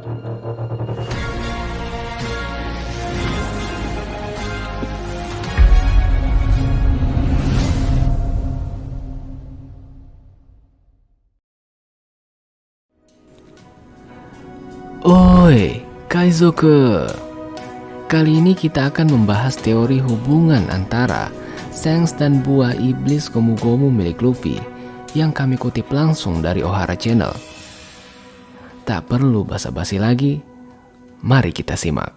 Oi, Kaizoku. Kali ini kita akan membahas teori hubungan antara Shanks dan buah iblis Gomu-Gomu milik Luffy yang kami kutip langsung dari Ohara Channel. Tak perlu basa-basi lagi, mari kita simak.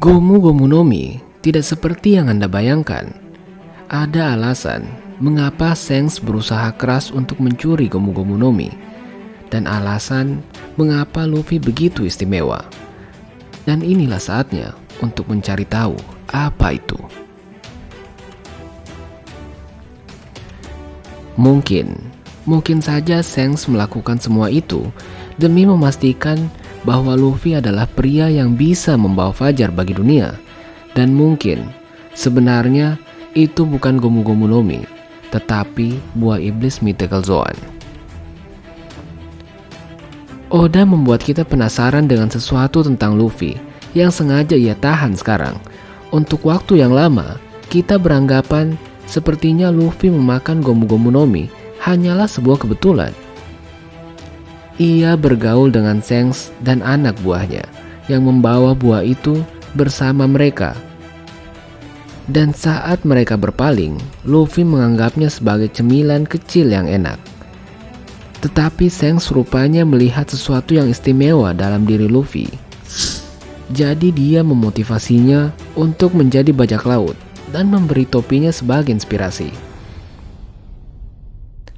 Gomu-Gomu no Mi tidak seperti yang Anda bayangkan. Ada alasan mengapa Shanks berusaha keras untuk mencuri Gomu-Gomu no Mi, dan alasan mengapa Luffy begitu istimewa. Dan inilah saatnya untuk mencari tahu apa itu. Mungkin saja Shanks melakukan semua itu demi memastikan bahwa Luffy adalah pria yang bisa membawa fajar bagi dunia. Dan mungkin sebenarnya itu bukan Gomu-Gomu no Mi, tetapi buah iblis Mythical Zoan. Oda membuat kita penasaran dengan sesuatu tentang Luffy yang sengaja ia tahan sekarang. Untuk waktu yang lama, kita beranggapan sepertinya Luffy memakan Gomu-Gomu no Mi hanyalah sebuah kebetulan. Ia bergaul dengan Shanks dan anak buahnya yang membawa buah itu bersama mereka. Dan saat mereka berpaling, Luffy menganggapnya sebagai cemilan kecil yang enak. Tetapi Shanks rupanya melihat sesuatu yang istimewa dalam diri Luffy. Jadi dia memotivasinya untuk menjadi bajak laut dan memberi topinya sebagai inspirasi.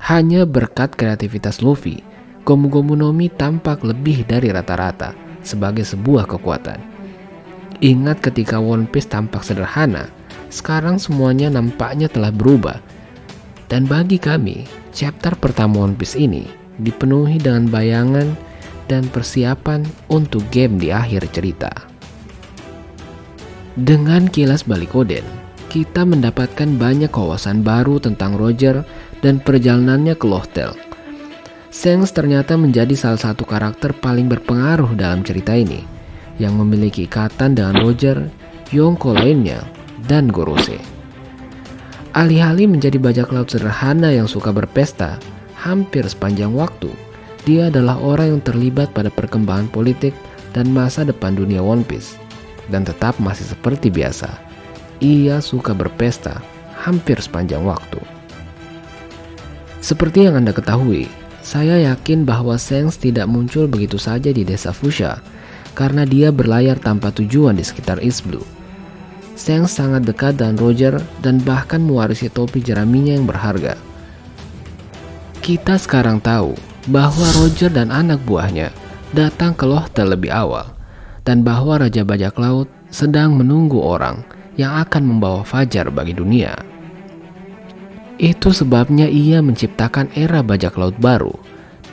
Hanya berkat kreativitas Luffy, Gomu-Gomu no Mi tampak lebih dari rata-rata sebagai sebuah kekuatan. Ingat ketika One Piece tampak sederhana, sekarang semuanya nampaknya telah berubah. Dan bagi kami, chapter pertama One Piece ini dipenuhi dengan bayangan dan persiapan untuk game di akhir cerita. Dengan kilas balik Oden, kita mendapatkan banyak wawasan baru tentang Roger dan perjalanannya ke Lothel. Shanks ternyata menjadi salah satu karakter paling berpengaruh dalam cerita ini, yang memiliki ikatan dengan Roger, Yonko lainnya, dan Gorose. Alih-alih menjadi bajak laut sederhana yang suka berpesta, hampir sepanjang waktu, dia adalah orang yang terlibat pada perkembangan politik dan masa depan dunia One Piece. Dan tetap masih seperti biasa, ia suka berpesta hampir sepanjang waktu. Seperti yang Anda ketahui, saya yakin bahwa Shanks tidak muncul begitu saja di desa Fuchsia karena dia berlayar tanpa tujuan di sekitar East Blue. Shanks sangat dekat dengan Roger dan bahkan mewarisi topi jeraminya yang berharga. Kita sekarang tahu bahwa Roger dan anak buahnya datang ke Lothel lebih awal, dan bahwa Raja Bajak Laut sedang menunggu orang yang akan membawa fajar bagi dunia. Itu sebabnya ia menciptakan era bajak laut baru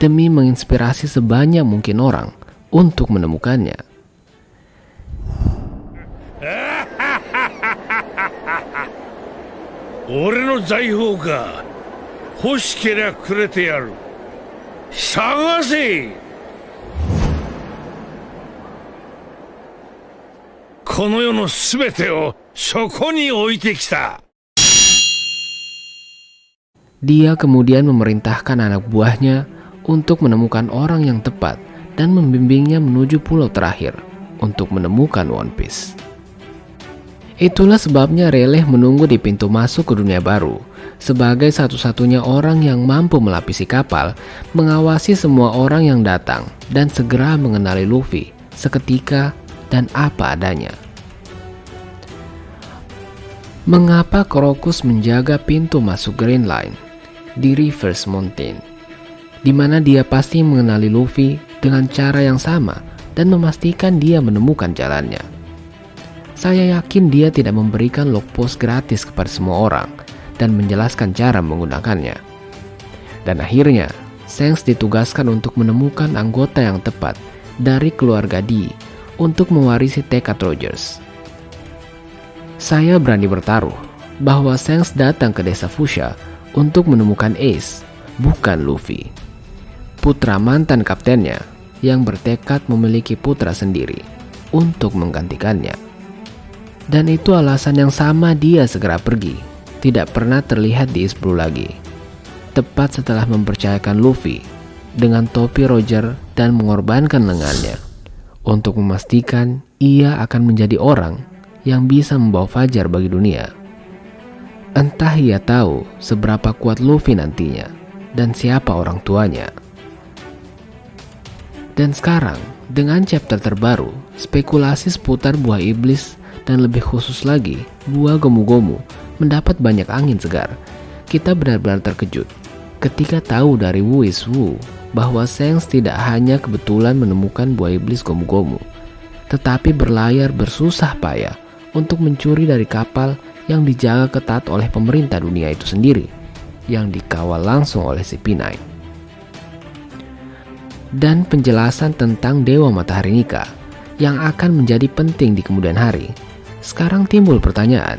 demi menginspirasi sebanyak mungkin orang untuk menemukannya. Ore no zaihou ga hoshikeria kurete yaru. Sagase! Kono yo no subete o shoko ni oite kita. Dia kemudian memerintahkan anak buahnya untuk menemukan orang yang tepat dan membimbingnya menuju pulau terakhir untuk menemukan One Piece. Itulah sebabnya Rayleigh menunggu di pintu masuk ke dunia baru sebagai satu-satunya orang yang mampu melapisi kapal, mengawasi semua orang yang datang, dan segera mengenali Luffy seketika dan apa adanya. Mengapa Crocus menjaga pintu masuk Green Line di Reverse Mountain, di mana dia pasti mengenali Luffy dengan cara yang sama dan memastikan dia menemukan jalannya? Saya yakin dia tidak memberikan log post gratis kepada semua orang dan menjelaskan cara menggunakannya. Dan akhirnya, Shanks ditugaskan untuk menemukan anggota yang tepat dari keluarga D untuk mewarisi tekad Rogers. Saya berani bertaruh bahwa Shanks datang ke desa Fuchsia untuk menemukan Ace, bukan Luffy, putra mantan kaptennya yang bertekad memiliki putra sendiri untuk menggantikannya. Dan itu alasan yang sama dia segera pergi, tidak pernah terlihat di East Blue lagi. Tepat setelah mempercayakan Luffy dengan topi Roger dan mengorbankan lengannya untuk memastikan ia akan menjadi orang yang bisa membawa fajar bagi dunia. Entah ia tahu seberapa kuat Luffy nantinya dan siapa orang tuanya. Dan sekarang, dengan chapter terbaru, spekulasi seputar buah iblis dan lebih khusus lagi, buah gomu-gomu mendapat banyak angin segar. Kita benar-benar terkejut ketika tahu dari Wu is Wu bahwa Shanks tidak hanya kebetulan menemukan buah iblis gomu-gomu, tetapi berlayar bersusah payah untuk mencuri dari kapal yang dijaga ketat oleh pemerintah dunia itu sendiri, yang dikawal langsung oleh CP9. Dan penjelasan tentang Dewa Matahari Nika yang akan menjadi penting di kemudian hari. Sekarang timbul pertanyaan,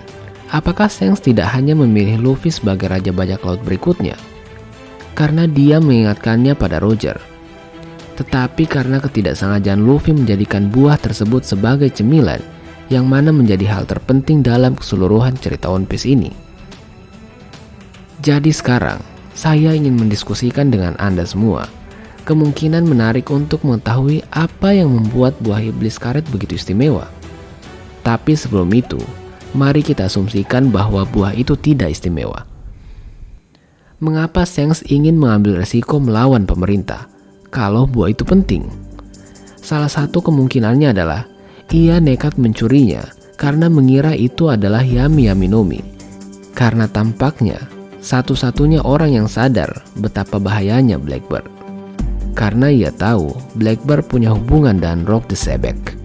apakah Shanks tidak hanya memilih Luffy sebagai Raja Bajak Laut berikutnya karena dia mengingatkannya pada Roger, tetapi karena ketidaksengajaan Luffy menjadikan buah tersebut sebagai cemilan yang mana menjadi hal terpenting dalam keseluruhan cerita One Piece ini. Jadi sekarang, saya ingin mendiskusikan dengan Anda semua kemungkinan menarik untuk mengetahui apa yang membuat buah iblis karet begitu istimewa. Tapi sebelum itu, mari kita asumsikan bahwa buah itu tidak istimewa. Mengapa Shanks ingin mengambil resiko melawan pemerintah kalau buah itu penting? Salah satu kemungkinannya adalah ia nekat mencurinya karena mengira itu adalah Yami Yami no Mi, karena tampaknya satu-satunya orang yang sadar betapa bahayanya Blackbird. Karena ia tahu Blackbird punya hubungan dengan Rock the Sebek.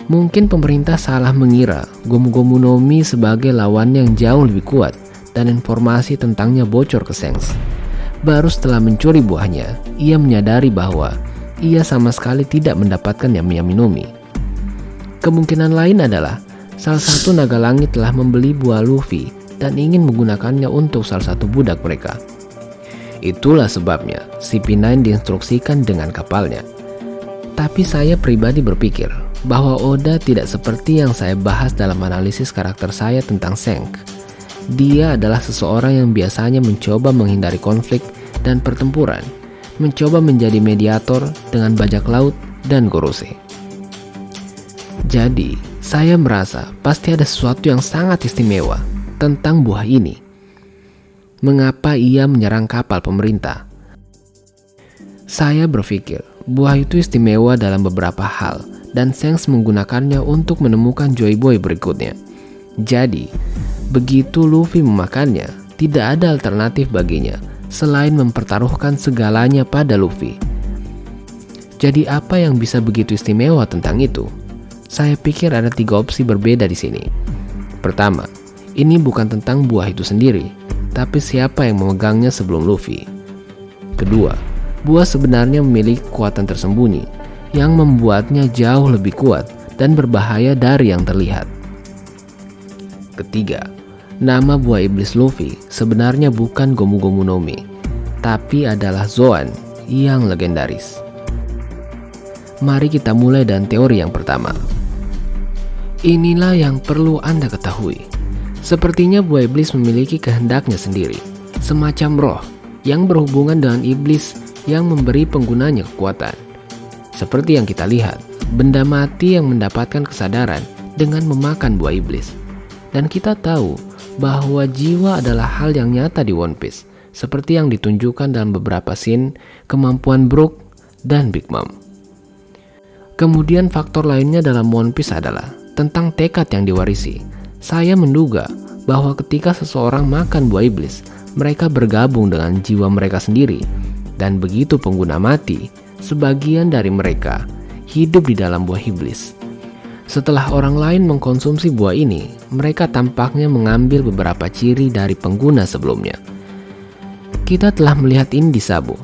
Mungkin pemerintah salah mengira Gomu-Gomu no Mi sebagai lawan yang jauh lebih kuat dan informasi tentangnya bocor ke Shanks. Baru setelah mencuri buahnya, ia menyadari bahwa ia sama sekali tidak mendapatkan Yami Yami no Mi. Kemungkinan lain adalah salah satu naga langit telah membeli buah Luffy dan ingin menggunakannya untuk salah satu budak mereka. Itulah sebabnya CP9 diinstruksikan dengan kapalnya. Tapi saya pribadi berpikir bahwa Oda tidak seperti yang saya bahas dalam analisis karakter saya tentang Shanks. Dia adalah seseorang yang biasanya mencoba menghindari konflik dan pertempuran, mencoba menjadi mediator dengan bajak laut dan Gorose. Jadi, saya merasa pasti ada sesuatu yang sangat istimewa tentang buah ini. Mengapa ia menyerang kapal pemerintah? Saya berpikir buah itu istimewa dalam beberapa hal dan Shanks menggunakannya untuk menemukan Joy Boy berikutnya. Jadi, begitu Luffy memakannya, tidak ada alternatif baginya selain mempertaruhkan segalanya pada Luffy. Jadi apa yang bisa begitu istimewa tentang itu? Saya pikir ada 3 opsi berbeda di sini. Pertama, ini bukan tentang buah itu sendiri, tapi siapa yang memegangnya sebelum Luffy. Kedua, buah sebenarnya memiliki kekuatan tersembunyi yang membuatnya jauh lebih kuat dan berbahaya dari yang terlihat. Ketiga, nama buah iblis Luffy sebenarnya bukan Gomu-Gomu no Mi, tapi adalah Zoan yang legendaris. Mari kita mulai dengan teori yang pertama. Inilah yang perlu Anda ketahui. Sepertinya buah iblis memiliki kehendaknya sendiri, semacam roh yang berhubungan dengan iblis yang memberi penggunanya kekuatan. Seperti yang kita lihat, benda mati yang mendapatkan kesadaran dengan memakan buah iblis. Dan kita tahu bahwa jiwa adalah hal yang nyata di One Piece, seperti yang ditunjukkan dalam beberapa scene kemampuan Brook dan Big Mom. Kemudian faktor lainnya dalam One Piece adalah tentang tekad yang diwarisi. Saya menduga bahwa ketika seseorang makan buah iblis, mereka bergabung dengan jiwa mereka sendiri. Dan begitu pengguna mati, sebagian dari mereka hidup di dalam buah iblis. Setelah orang lain mengkonsumsi buah ini, mereka tampaknya mengambil beberapa ciri dari pengguna sebelumnya. Kita telah melihat ini di Sabo.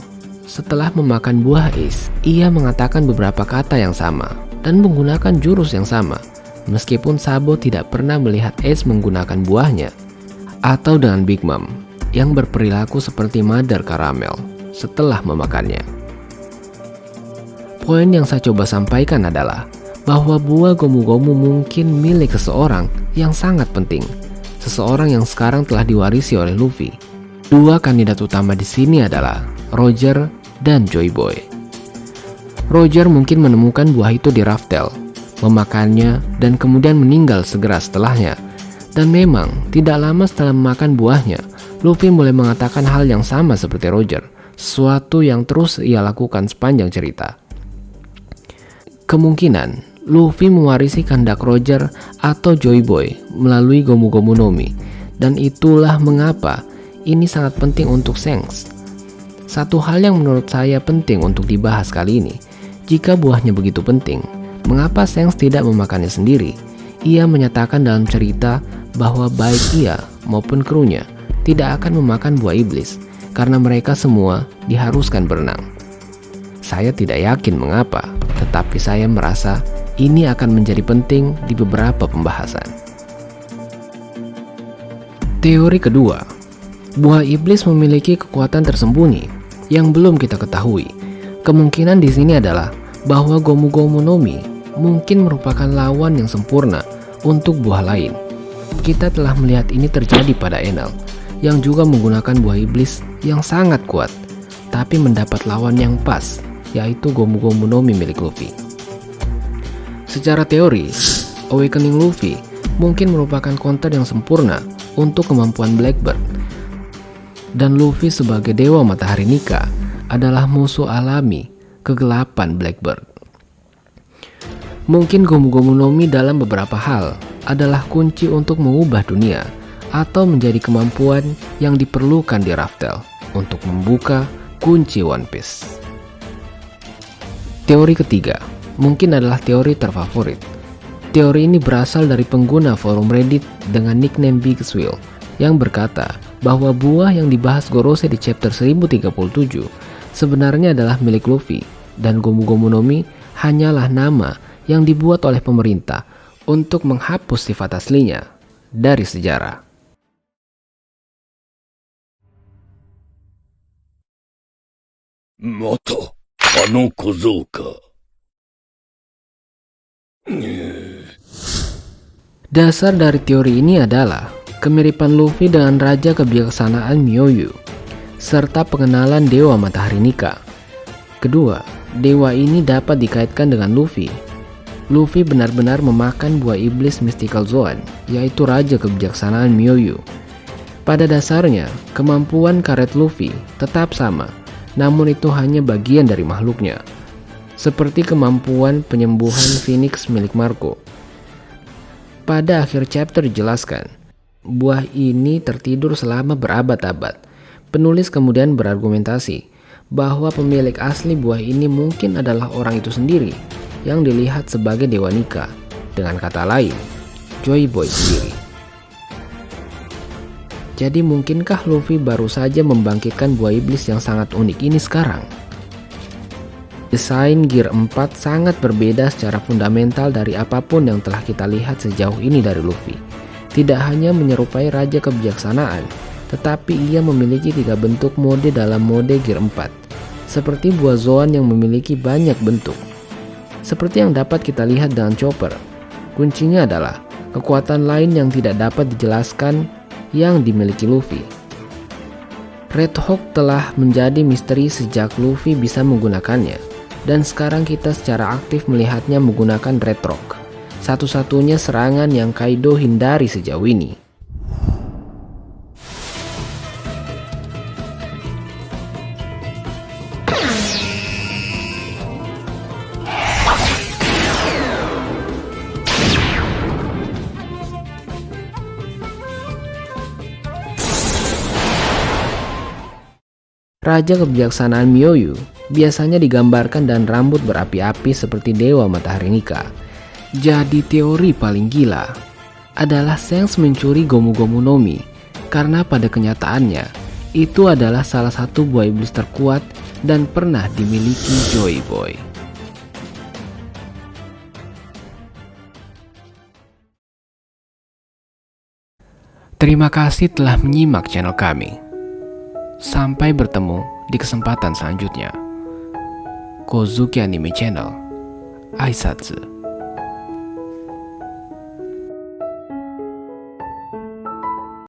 Setelah memakan buah Ace, ia mengatakan beberapa kata yang sama dan menggunakan jurus yang sama, meskipun Sabo tidak pernah melihat Ace menggunakan buahnya, atau dengan Big Mom yang berperilaku seperti Mother Caramel setelah memakannya. Poin yang saya coba sampaikan adalah bahwa buah gomu-gomu mungkin milik seseorang yang sangat penting, seseorang yang sekarang telah diwarisi oleh Luffy. Dua kandidat utama di sini adalah Roger dan Joy Boy. Roger mungkin menemukan buah itu di Raftel, memakannya, dan kemudian meninggal segera setelahnya. Dan memang, tidak lama setelah memakan buahnya, Luffy mulai mengatakan hal yang sama seperti Roger, sesuatu yang terus ia lakukan sepanjang cerita. Kemungkinan, Luffy mewarisi kehendak Roger atau Joy Boy melalui Gomu Gomu no Mi, dan itulah mengapa ini sangat penting untuk Shanks. Satu hal yang menurut saya penting untuk dibahas kali ini, jika buahnya begitu penting, mengapa Shanks tidak memakannya sendiri? Ia menyatakan dalam cerita bahwa baik ia maupun krunya tidak akan memakan buah iblis karena mereka semua diharuskan berenang. Saya tidak yakin mengapa, tetapi saya merasa ini akan menjadi penting di beberapa pembahasan. Teori kedua, buah iblis memiliki kekuatan tersembunyi yang belum kita ketahui. Kemungkinan di sini adalah bahwa Gomu Gomu no Mi mungkin merupakan lawan yang sempurna untuk buah lain. Kita telah melihat ini terjadi pada Enel, yang juga menggunakan buah iblis yang sangat kuat, tapi mendapat lawan yang pas, yaitu Gomu Gomu no Mi milik Luffy. Secara teori, Awakening Luffy mungkin merupakan counter yang sempurna untuk kemampuan Blackbird. Dan Luffy sebagai Dewa Matahari Nika adalah musuh alami kegelapan Blackbird. Mungkin Gomu Gomu no Mi dalam beberapa hal adalah kunci untuk mengubah dunia atau menjadi kemampuan yang diperlukan di Raftel untuk membuka kunci One Piece. Teori ketiga mungkin adalah teori terfavorit. Teori ini berasal dari pengguna forum Reddit dengan nickname Big Swill yang berkata bahwa buah yang dibahas Gorose di chapter 1037 sebenarnya adalah milik Luffy, dan Gomu Gomu no Mi hanyalah nama yang dibuat oleh pemerintah untuk menghapus sifat aslinya dari sejarah. Moto, ano kozou ka? Dasar dari teori ini adalah kemiripan Luffy dengan Raja Kebijaksanaan Myoyu, serta pengenalan Dewa Matahari Nika. Kedua, dewa ini dapat dikaitkan dengan Luffy. Luffy benar-benar memakan buah iblis Mystical Zoan, yaitu Raja Kebijaksanaan Myoyu. Pada dasarnya, kemampuan karet Luffy tetap sama, namun itu hanya bagian dari makhluknya. Seperti kemampuan penyembuhan Phoenix milik Marco. Pada akhir chapter dijelaskan, buah ini tertidur selama berabad-abad. Penulis kemudian berargumentasi bahwa pemilik asli buah ini mungkin adalah orang itu sendiri yang dilihat sebagai Dewa Nika, dengan kata lain, Joy Boy sendiri. Jadi mungkinkah Luffy baru saja membangkitkan buah iblis yang sangat unik ini sekarang? Desain Gear 4 sangat berbeda secara fundamental dari apapun yang telah kita lihat sejauh ini dari Luffy. Tidak hanya menyerupai Raja Kebijaksanaan, tetapi ia memiliki 3 bentuk mode dalam mode Gear 4, seperti buah Zoan yang memiliki banyak bentuk. Seperti yang dapat kita lihat dengan Chopper, kuncinya adalah kekuatan lain yang tidak dapat dijelaskan yang dimiliki Luffy. Red Hawk telah menjadi misteri sejak Luffy bisa menggunakannya, dan sekarang kita secara aktif melihatnya menggunakan Red Rock, satu-satunya serangan yang Kaido hindari sejauh ini. Raja Kebijaksanaan Myoyu biasanya digambarkan dan rambut berapi-api seperti Dewa Matahari Nika. Jadi teori paling gila adalah Shanks mencuri Gomu Gomu no Mi, karena pada kenyataannya itu adalah salah satu buah iblis terkuat dan pernah dimiliki Joy Boy. Terima kasih telah menyimak channel kami. Sampai bertemu di kesempatan selanjutnya. Kozuki Anime Channel. Aisatsu.